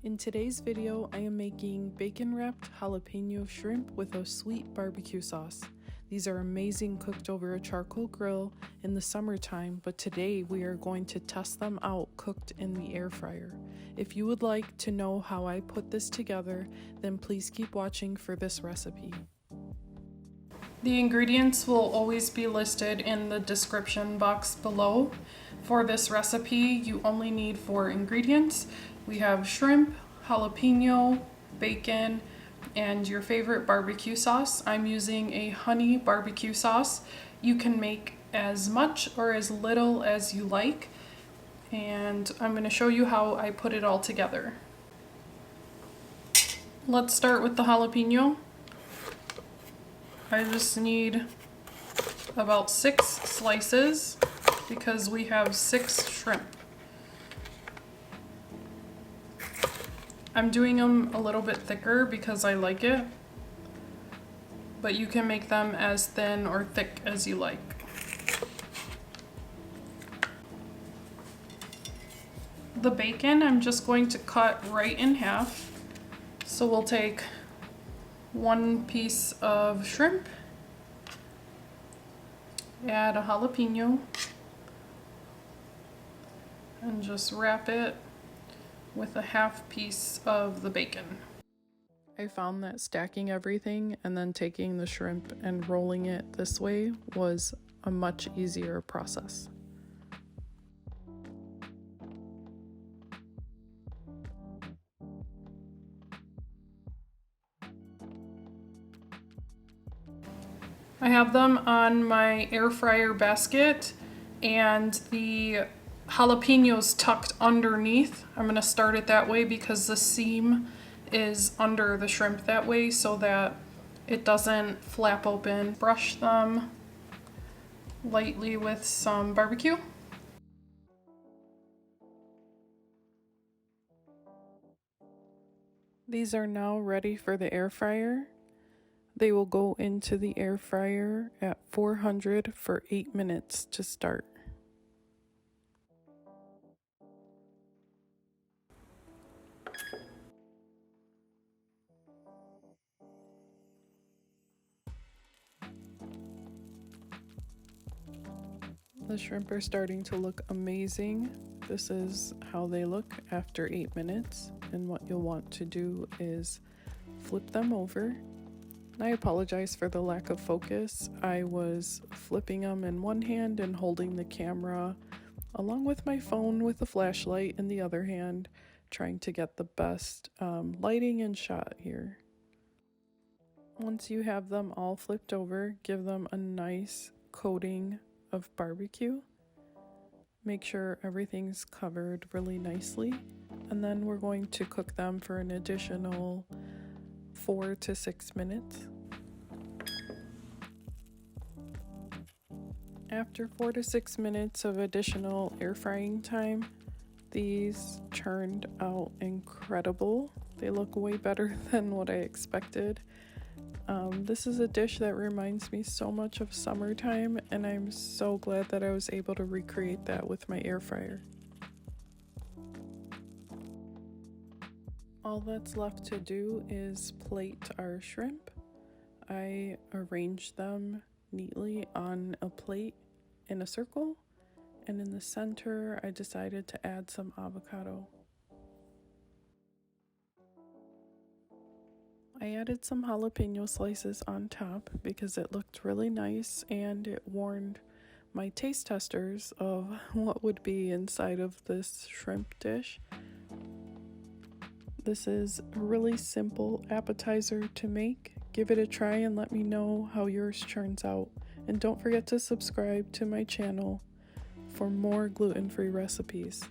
In today's video, I am making bacon-wrapped jalapeno shrimp with a sweet barbecue sauce. These are amazing cooked over a charcoal grill in the summertime, but today we are going to test them out cooked in the air fryer. If you would like to know how I put this together, then please keep watching for this recipe. The ingredients will always be listed in the description box below. For this recipe, you only need 4 ingredients. We have shrimp, jalapeno, bacon, and your favorite barbecue sauce. I'm using a honey barbecue sauce. You can make as much or as little as you like, and I'm going to show you how I put it all together. Let's start with the jalapeno. I just need about 6 slices because we have 6 shrimp. I'm doing them a little bit thicker because I like it, but you can make them as thin or thick as you like. The bacon I'm just going to cut right in half. So we'll take 1 piece of shrimp, add a jalapeno, and just wrap it with a half piece of the bacon. I found that stacking everything and then taking the shrimp and rolling it this way was a much easier process. I have them on my air fryer basket and the jalapenos tucked underneath. I'm going to start it that way because the seam is under the shrimp that way so that it doesn't flap open. Brush them lightly with some barbecue. These are now ready for the air fryer. They will go into the air fryer at 400 for 8 minutes to start. The shrimp are starting to look amazing. This is how they look after 8 minutes, and what you'll want to do is flip them over. I apologize for the lack of focus. I was flipping them in one hand and holding the camera along with my phone with a flashlight in the other hand, trying to get the best lighting and shot here. Once you have them all flipped over, give them a nice coating of barbecue. Make sure everything's covered really nicely, and then we're going to cook them for an additional 4 to 6 minutes. After 4 to 6 minutes of additional air frying time, these turned out incredible. They look way better than what I expected. This is a dish that reminds me so much of summertime, and I'm so glad that I was able to recreate that with my air fryer. All that's left to do is plate our shrimp. I arranged them neatly on a plate in a circle, and in the center I decided to add some avocado. I added some jalapeno slices on top because it looked really nice and it warned my taste testers of what would be inside of this shrimp dish. This is a really simple appetizer to make. Give it a try and let me know how yours turns out. And don't forget to subscribe to my channel for more gluten-free recipes.